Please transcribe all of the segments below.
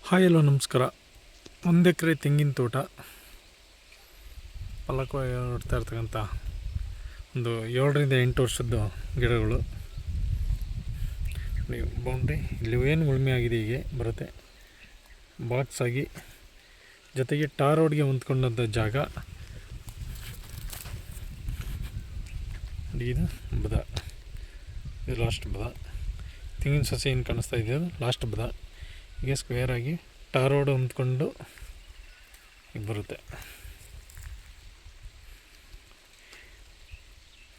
Hi hello ನಮಸ್ಕಾರ. 1 ಎಕರೆ ತೆಂಗಿನ ತೋಟ ಫಲಕವಾಗಿ ನೋಡ್ತಾ ಇರ್ತಕ್ಕಂಥ ಒಂದು 7ರಿಂದ 8 ವರ್ಷದ್ದು ಗಿಡಗಳು. ನೀವು ಬೌಂಡ್ರಿ ಇಲ್ಲಿ ಏನು ಉಳುಮೆ ಆಗಿದೆ ಹೀಗೆ ಬರುತ್ತೆ ಬಾಕ್ಸ್ ಆಗಿ, ಜೊತೆಗೆ ಟಾರ್ ರೋಡ್ಗೆ ಹೊಂದ್ಕೊಂಡಂಥ ಜಾಗ. ಇದು ಬದ, ಇದು ಲಾಸ್ಟ್ ಬದ. ತೆಂಗಿನ ಸಸಿ ಏನು ಕಾಣಿಸ್ತಾ ಇದೆ ಅದು ಲಾಸ್ಟ್ ಬದ. ಹೀಗೆ ಸ್ಕ್ವೇರ್ ಆಗಿ ಟಾರ್ ರೋಡ್ ಹೊಂದ್ಕೊಂಡು ಈಗ ಬರುತ್ತೆ.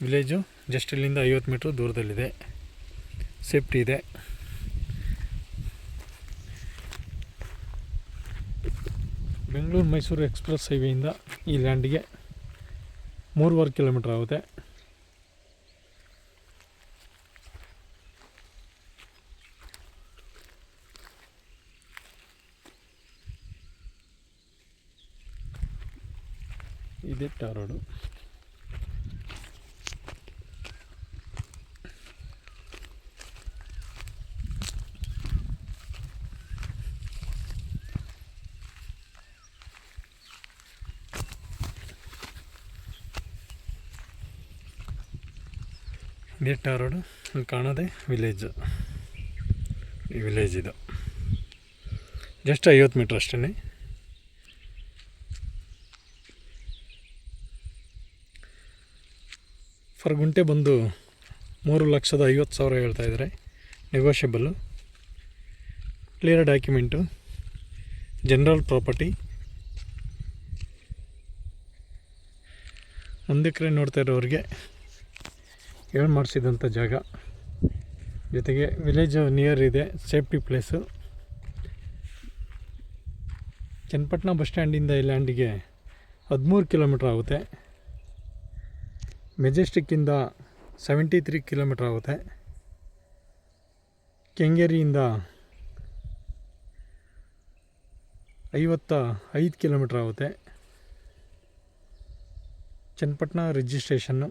ವಿಲೇಜು ಜಸ್ಟ್ ಇಲ್ಲಿಂದ 50 ಮೀಟ್ರ್ ದೂರದಲ್ಲಿದೆ. ಸೇಫ್ಟಿ ಇದೆ. ಬೆಂಗಳೂರು ಮೈಸೂರು ಎಕ್ಸ್ಪ್ರೆಸ್ ಹೈವೇಯಿಂದ ಈ ಲ್ಯಾಂಡಿಗೆ 3.5 ಕಿಲೋಮೀಟ್ರ್ ಆಗುತ್ತೆ. ಇದೇ ಟಾರ್ ರೋಡು. ಇದೇ ಟಾರ್ ರೋಡು. ಕಾಣೋದೆ ವಿಲೇಜು. ಈ ವಿಲೇಜ್ ಇದು ಜಸ್ಟ್ 50 ಮೀಟ್ರ್ ಅಷ್ಟೇ. ಫರ್ ಗುಂಟೆ ಬಂದು 3,50,000 ಹೇಳ್ತಾಯಿದ್ದಾರೆ. Negotiable. Clear document, general property. 1 acre ನೋಡ್ತಾ ಇರೋರಿಗೆ ಹೇಳಿ ಮಾಡಿಸಿದಂಥ ಜಾಗ. ಜೊತೆಗೆ ವಿಲೇಜ್ ನಿಯರ್ ಇದೆ, ಸೇಫ್ಟಿ ಪ್ಲೇಸು. ಚನ್ನಪಟ್ಟಣ ಬಸ್ ಸ್ಟ್ಯಾಂಡಿಂದ ಈ ಲ್ಯಾಂಡಿಗೆ 13 ಕಿಲೋಮೀಟ್ರ್ ಆಗುತ್ತೆ. ಮೆಜೆಸ್ಟಿಕ್ಕಿಂದ 73 ಕಿಲೋಮೀಟ್ರ್ ಆಗುತ್ತೆ. ಕೆಂಗೇರಿಯಿಂದ 55 ಕಿಲೋಮೀಟ್ರ್ ಆಗುತ್ತೆ. ಚನ್ನಪಟ್ಟಣ ರಿಜಿಸ್ಟ್ರೇಷನ್ನು.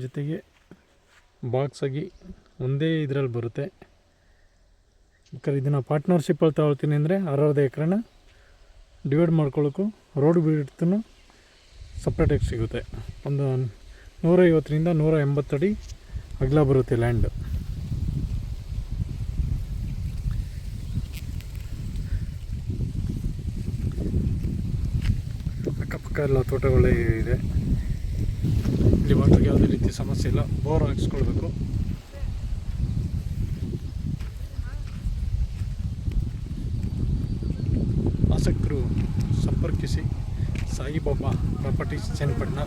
ಜೊತೆಗೆ ಬಾಕ್ಸಾಗಿ ಒಂದೇ ಇದರಲ್ಲಿ ಬರುತ್ತೆ. ಬೇಕಾದ್ರೆ ಇದನ್ನು ಪಾರ್ಟ್ನರ್ಶಿಪ್ಪಲ್ಲಿ ತಗೊಳ್ತೀನಿ ಅಂದರೆ 60 ಎಕರೆನ ಡಿವೈಡ್ ಮಾಡ್ಕೊಳ್ಳೋಕ್ಕೂ ರೋಡ್ ಬಿಡ್ತೂ ಸಪ್ರೇಟಾಗಿ ಸಿಗುತ್ತೆ. ಒಂದು 150ರಿಂದ 180 ಅಡಿ ಅಗಲ ಬರುತ್ತೆ ಲ್ಯಾಂಡ್. ಅಕ್ಕಪಕ್ಕ ಎಲ್ಲ ತೋಟಗಳೇ ಇದೆ. ಇಲ್ಲಿ ವಾಟರ್ಗೆ ಯಾವುದೇ ರೀತಿ ಸಮಸ್ಯೆ ಇಲ್ಲ. ಬೋರ್ ಹಾಕಿಸ್ಕೊಳ್ಬೇಕು. ಆಸಕ್ತರು ಸಂಪರ್ಕಿಸಿ. ಸಾಯಿಬಾಬಾ ಪ್ರಾಪರ್ಟೀಸ್ ಚನ್ನಪಟ್ಟಣ.